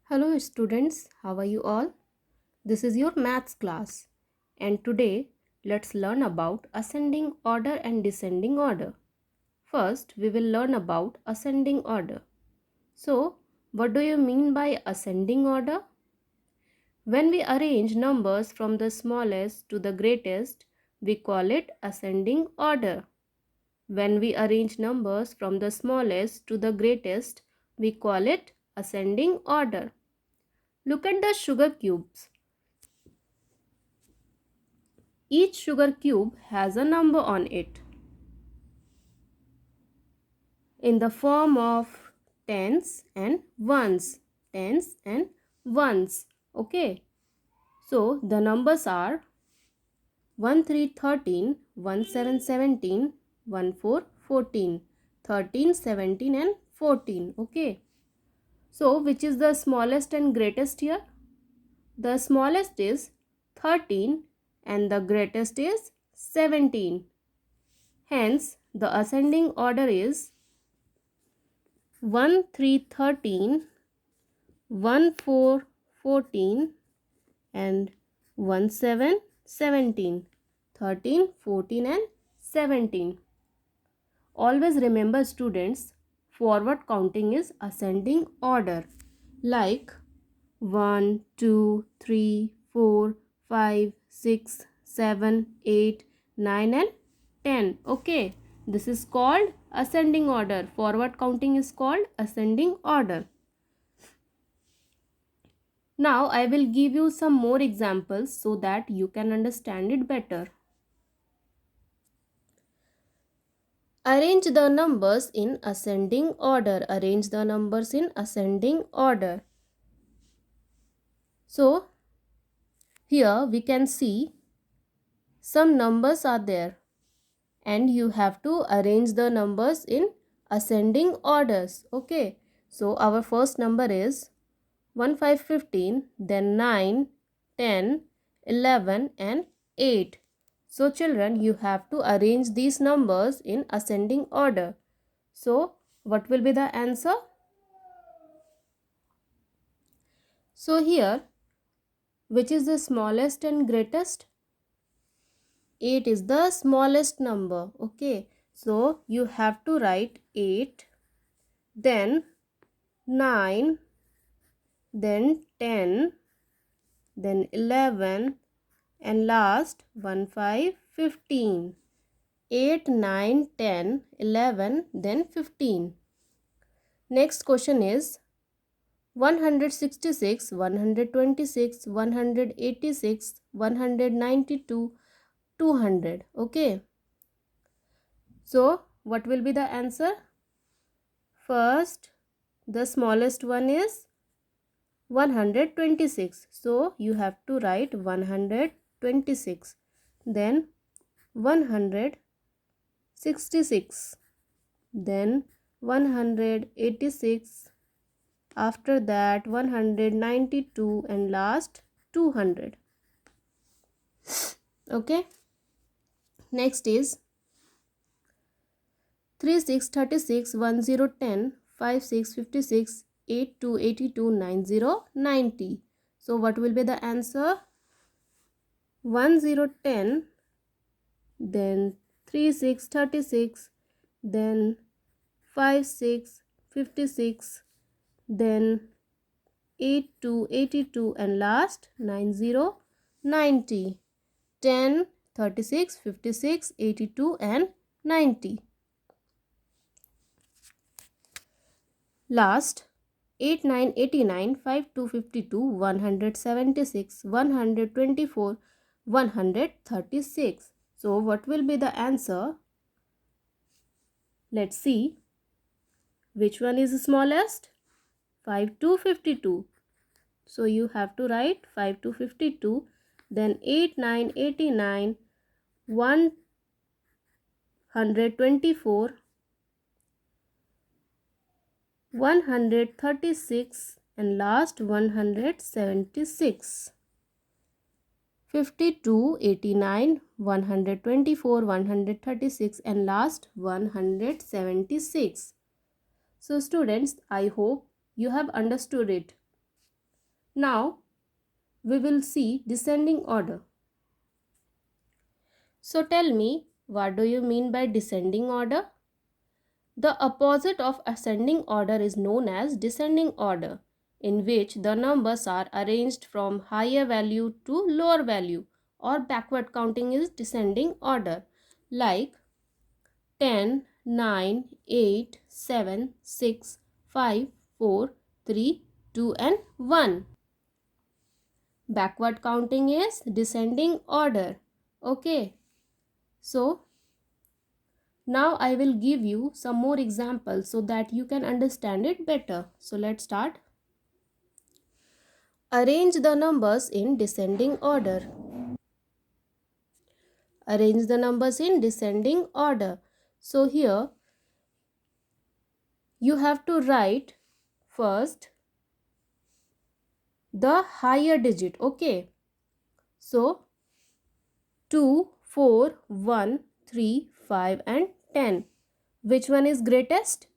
Hello students, how are you all? This is your maths class and today let's learn about ascending order and descending order. First, we will learn about ascending order. So, what do you mean by ascending order? When we arrange numbers from the smallest to the greatest, we call it ascending order. When we arrange numbers from the smallest to the greatest, we call it ascending order. Look at the sugar cubes. Each sugar cube has a number on it in the form of tens and ones. Tens and ones. Okay. So the numbers are 1 3 13, 1 7 17, 1 4 14, 13 17 and 14. Okay. So which is the smallest and greatest here? The smallest is 13 and the greatest is 17. Hence, the ascending order is 1 3 13, 1 4 14 and 1 7 17, 13 14 and 17. Always remember students, forward counting is ascending order like 1 2 3 4 5 6 7 8 9 and 10. Okay, this is called ascending order. Forward counting is called ascending order. Now I will give you some more examples so that you can understand it better. Arrange the numbers in ascending order. Arrange the numbers in ascending order. So here we can see some numbers are there and you have to arrange the numbers in ascending orders. Okay, so our first number is 1 5 15, then 9 10 11 and 8. So children, you have to arrange these numbers in ascending order. So what will be the answer? So here, which is the smallest and greatest? 8 is the smallest number. Okay, so you have to write 8, then 9, then 10, then 11 and last 1 5 15. 8 9 10 11 then 15. Next question is 166 126 186 192 200. Okay, so what will be the answer? First, the smallest one is 126, so you have to write 126, then 166, then 186, after that 192 and last 200. Okay, next is 36 36 10 10 56 56 82 82 90 90. So what will be the answer? 10 10, then 36 36, then 56 56, then 82 82 and last 90 90. 10 36 56 82 and 90. Last 8 9 89 5 2 52 176 124 136. So what will be the answer? Let's see. Which one is the smallest? 5 to 52. So you have to write 5 to 52, then 8 9 89 124 136 and last 176. 52 89 124 136 and last 176. So students, I hope you have understood it. Now we will see descending order. So tell me, what do you mean by descending order? The opposite of ascending order is known as descending order, in which the numbers are arranged from higher value to lower value, or backward counting is descending order, like 10, 9, 8, 7, 6, 5, 4, 3, 2 and 1. Backward counting is descending order. Okay. So now I will give you some more examples so that you can understand it better. So let's start. Arrange the numbers in descending order. Arrange the numbers in descending order. So here you have to write first the higher digit. Okay. So 2, 4, 1, 3, 5 and 10. Which one is greatest?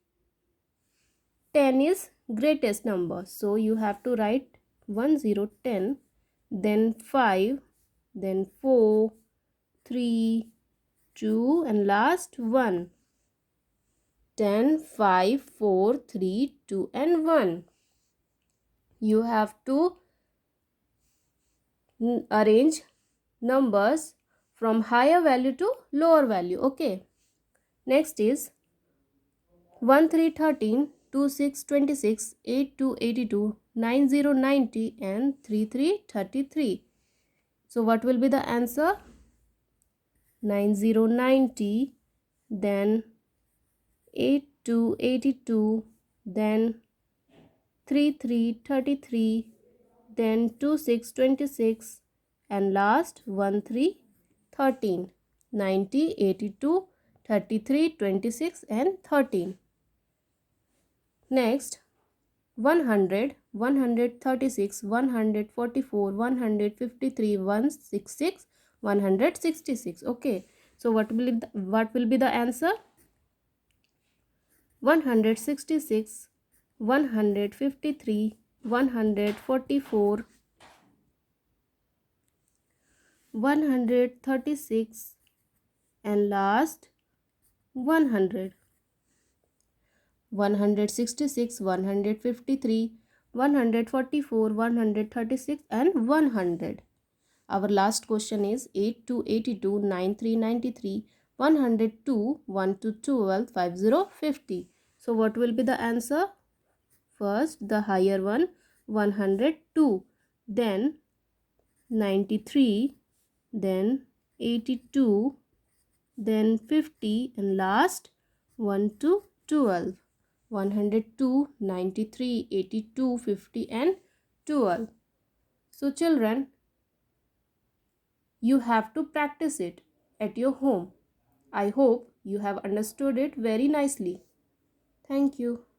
10 is greatest number. So you have to write 1, 0, 10, then 5, then 4, 3, 2 and last 1. 10, 5, 4, 3, 2 and 1. You have to arrange numbers from higher value to lower value. Okay. Next is 1, 3, 13, 2, 6, 26, 8, 2, 82, 9, 0, 90 and 3, 3, 33. So what will be the answer? 9, 0, 90, then 8, 2, 82, then 3, 3, 33, then 2, 6, 26 and last 1, 3, 13. 90, 82, 33, 26 and 13. Next 100, 136, 144, 153, 166, 166. Okay. So what will be the answer? 166, 153, 144, 136 and last 100. 166, 153, 144, 136 and 100. Our last question is 8 to 82, 9, 3, 93, 102, 1 to 12, 50, 50. So what will be the answer? First the higher one, 102, then 93, then 82, then 50 and last 1 to 12. 102, 93, 82, 50 and 12. So children, you have to practice it at your home. I hope you have understood it very nicely. Thank you.